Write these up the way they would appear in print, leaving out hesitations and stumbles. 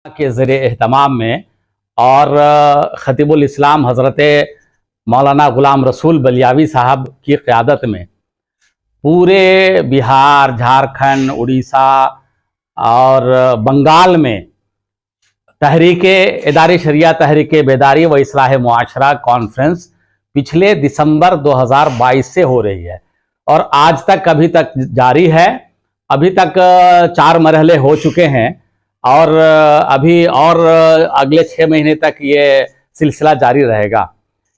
کے زیر اہتمام میں اور خطیب الاسلام حضرت مولانا غلام رسول بلیاوی صاحب کی قیادت میں پورے بہار، جھارکھنڈ، اڑیسہ اور بنگال میں تحریک ادارے شریعہ، تحریک بیداری و اصلاح معاشرہ کانفرنس پچھلے دسمبر 2022 سے ہو رہی ہے اور آج تک ابھی تک جاری ہے۔ ابھی تک 4 مرحلے ہو چکے ہیں اور ابھی اور اگلے 6 مہینے تک یہ سلسلہ جاری رہے گا۔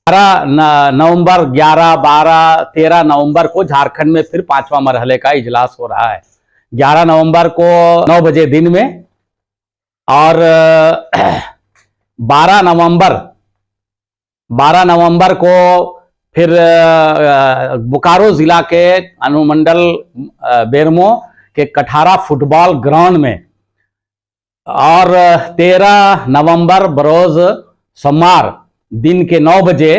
11 نومبر، 11، 12، 13 نومبر کو جھارکھنڈ میں پھر 5واں مرحلے کا اجلاس ہو رہا ہے۔ 11 نومبر کو 9 بجے دن میں اور 12 نومبر کو پھر بوکارو ضلع کے انومنڈل بیرمو کے کٹھارا فٹ بال گراؤنڈ میں اور 13 نومبر بروز سوموار دن کے 9 بجے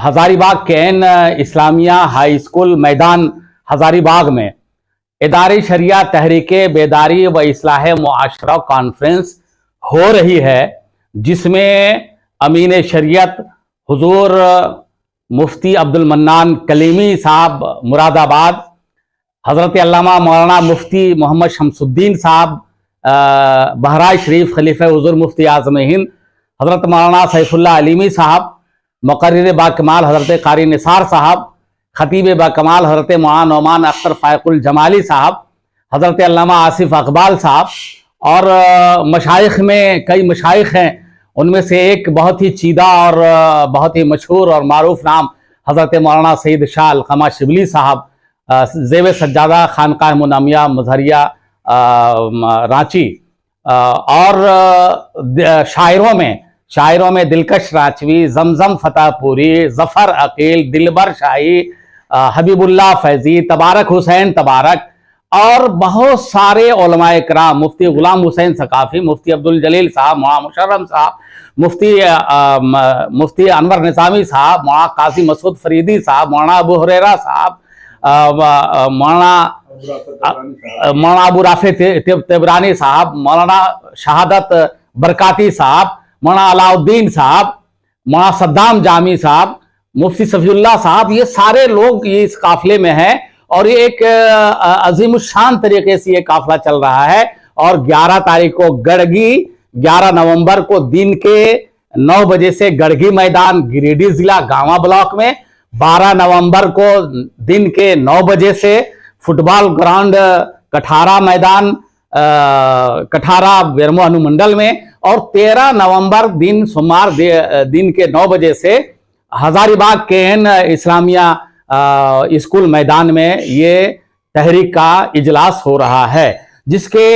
ہزاری باغ کے این اسلامیہ ہائی اسکول میدان ہزاری باغ میں ادارے شریعہ، تحریک بیداری و اصلاح معاشرہ کانفرنس ہو رہی ہے، جس میں امین شریعت حضور مفتی عبد المنان کلیمی صاحب مراد آباد، حضرت علامہ مولانا مفتی محمد شمس الدین صاحب بہرائچ شریف، خلیفہ حضور مفتی اعظم ہند حضرت مولانا سیف اللہ علیمی صاحب، مقرر با کمال حضرت قاری نثار صاحب، خطیب با کمال حضرت مولانا نعمان اختر فائق الجمالی صاحب، حضرت علامہ آصف اقبال صاحب اور مشائخ میں کئی مشائخ ہیں۔ ان میں سے ایک بہت ہی چیدہ اور بہت ہی مشہور اور معروف نام حضرت مولانا سید شاہ القمہ شبلی صاحب، زیب سجادہ خانقاہ منامیہ مظہریہ رانچی، اور شاعروں میں دلکش رانچوی، زمزم فتح پوری، ظفر عقیل، دلبر شاہی، حبیب اللہ فیضی، تبارک حسین تبارک اور بہت سارے علماء کرام، مفتی غلام حسین ثقافی، مفتی عبدالجلیل صاحب، مولانا مشرم صاحب، مفتی انور نظامی صاحب، مولانا قاضی مسعود فریدی صاحب، مولانا ابو ہریرہ صاحب، مولانا ابو رافع تبرانی صاحب، مولانا شہادت برکاتی صاحب، مولانا علاء الدین صاحب، مولانا صدام جامی صاحب، مفتی صفی اللہ صاحب، یہ سارے لوگ اس قافلے میں ہیں اور یہ ایک عظیم الشان طریقے سے یہ قافلہ چل رہا ہے۔ اور 11 تاریخ کو گڑگی، 11 نومبر کو دن کے 9 بجے سے گڑگی میدان گریڈی ضلع گاواں بلاک میں، 12 نومبر کو دن کے 9 بجے سے فٹ بال گراؤنڈ کٹھارا میدان کٹھارا بیرمو انومنڈل میں، اور 13 نومبر دن سوموار دن کے 9 بجے سے ہزاری باغ کے این اسلامیہ اسکول میدان میں یہ تحریک کا اجلاس ہو رہا ہے، جس کے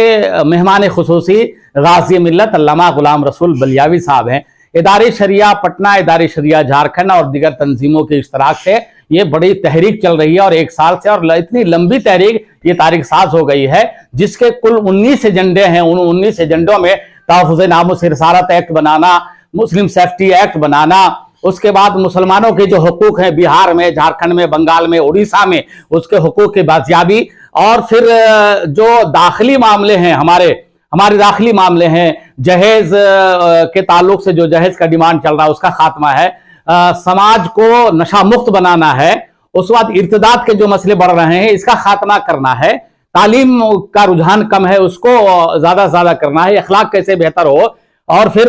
مہمان خصوصی غازی ملت علامہ غلام رسول بلیاوی صاحب ہیں۔ ادارے شریعہ پٹنہ، ادارے شریعہ جھارکھنڈ اور دیگر تنظیموں کے اشتراک سے یہ بڑی تحریک چل رہی ہے اور 1 سال سے، اور اتنی لمبی تحریک یہ تاریخ ساز ہو گئی ہے، جس کے کل 19 ایجنڈے ہیں۔ ان 19 ایجنڈوں میں تحفظ ناموس رسالت ایکٹ بنانا، مسلم سیفٹی ایکٹ بنانا، اس کے بعد مسلمانوں کے جو حقوق ہیں بہار میں، جھارکھنڈ میں، بنگال میں، اڑیسہ میں، اس کے حقوق کی بازیابی، اور پھر جو داخلی معاملے ہیں ہمارے داخلی معاملے ہیں، جہیز کے تعلق سے جو جہیز کا ڈیمانڈ چل رہا ہے اس کا خاتمہ ہے، سماج کو نشہ مکت بنانا ہے، اس بعد ارتداد کے جو مسئلے بڑھ رہے ہیں اس کا خاتمہ کرنا ہے، تعلیم کا رجحان کم ہے اس کو زیادہ سے زیادہ کرنا ہے، اخلاق کیسے بہتر ہو، اور پھر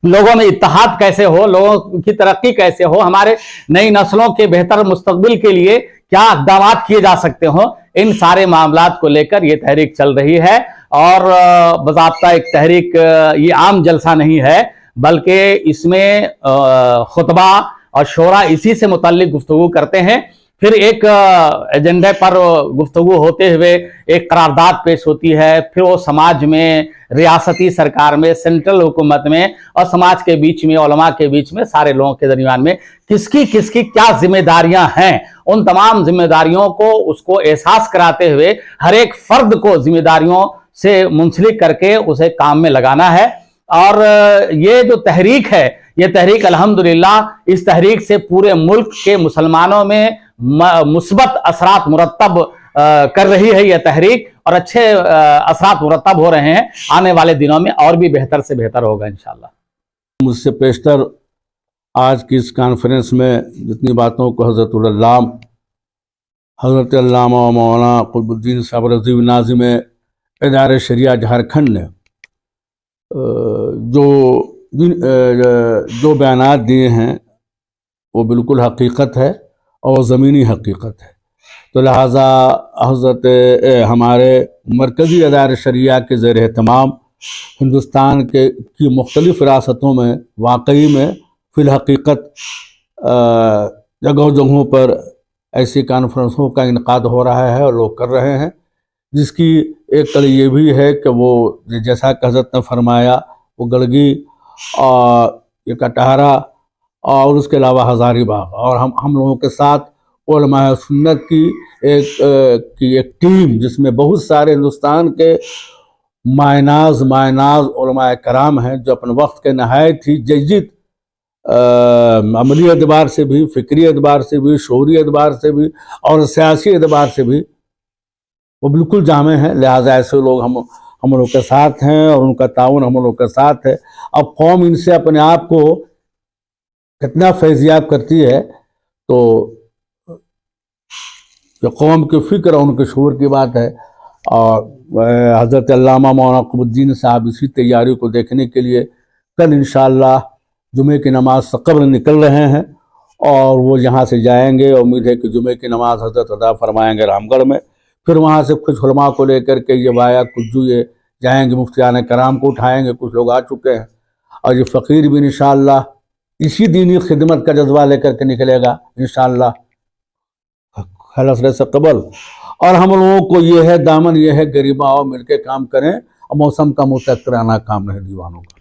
لوگوں میں اتحاد کیسے ہو، لوگوں کی ترقی کیسے ہو، ہمارے نئی نسلوں کے بہتر مستقبل کے لیے کیا اقدامات کیے جا سکتے ہوں، ان سارے معاملات کو لے کر یہ تحریک چل رہی ہے۔ اور باضابطہ ایک تحریک، یہ عام جلسہ نہیں ہے، بلکہ اس میں خطبہ اور شورا اسی سے متعلق گفتگو کرتے ہیں، پھر ایک ایجنڈے پر گفتگو ہوتے ہوئے ایک قرارداد پیش ہوتی ہے، پھر وہ سماج میں، ریاستی سرکار میں، سینٹرل حکومت میں اور سماج کے بیچ میں، علماء کے بیچ میں، سارے لوگوں کے درمیان میں کس کی کیا ذمہ داریاں ہیں، ان تمام ذمہ داریوں کو اس کو احساس کراتے ہوئے ہر ایک فرد کو ذمہ داریوں سے منسلک کر کے اسے کام میں لگانا ہے۔ اور یہ جو تحریک ہے، یہ تحریک الحمدللہ، اس تحریک سے پورے ملک کے مسلمانوں میں مثبت اثرات مرتب کر رہی ہے یہ تحریک اور اچھے اثرات مرتب ہو رہے ہیں. آنے والے دنوں میں اور بھی بہتر سے بہتر ہوگا انشاءاللہ. مجھ سے پیشتر آج کی اس کانفرنس میں جتنی باتوں کو حضرت علامہ مولانا قطب الدین صاحب رضوی ناظم ادارہ شریعہ جھارکھنڈ نے جو بیانات دیے ہیں وہ بالکل حقیقت ہے اور زمینی حقیقت ہے. تو لہٰذا حضرت ہمارے مرکزی ادارہ شریعہ کے زیر اہتمام ہندوستان کی مختلف ریاستوں میں واقعی میں فی الحقیقت جگہوں پر ایسی کانفرنسوں کا انعقاد ہو رہا ہے اور لوگ کر رہے ہیں، جس کی ایک کڑی یہ بھی ہے کہ وہ جیسا کہ حضرت نے فرمایا وہ گڑگی اور یہ کٹہرہ اور اس کے علاوہ ہزاری باغ، اور ہم لوگوں کے ساتھ علماء سنت کی ایک ٹیم جس میں بہت سارے ہندوستان کے مائناز علماء کرام ہیں جو اپنے وقت کے نہایت ہی جید عملی اعتبار سے بھی، فکری اعتبار سے بھی، شعوری اعتبار سے بھی اور سیاسی اعتبار سے بھی وہ بالکل جامع ہیں. لہٰذا ایسے لوگ ہم لوگ کے ساتھ ہیں اور ان کا تعاون ہم لوگ کے ساتھ ہے. اب قوم ان سے اپنے آپ کو کتنا فیضیاب کرتی ہے تو یہ قوم کی فکر اور ان کے شعور کی بات ہے. اور حضرت علامہ مولانا قطب الدین صاحب اسی تیاری کو دیکھنے کے لیے کل انشاءاللہ جمعے کی نماز سے قبل نکل رہے ہیں اور وہ یہاں سے جائیں گے. امید ہے کہ جمعے کی نماز حضرت ادا فرمائیں گے رام گڑھ میں. پھر وہاں سے کچھ علماء کو لے کر کے یہ وایا کجو یہ جائیں گے، مفتیان کرام کو اٹھائیں گے. کچھ لوگ آ چکے ہیں اور یہ فقیر بھی انشاءاللہ اسی دینی خدمت کا جذبہ لے کر کے نکلے گا انشاءاللہ خلص سے قبل. اور ہم لوگوں کو یہ ہے دامن یہ ہے غریباں آؤ مل کے کام کریں اور موسم کا متحرانہ کام رہے دیوانوں کا.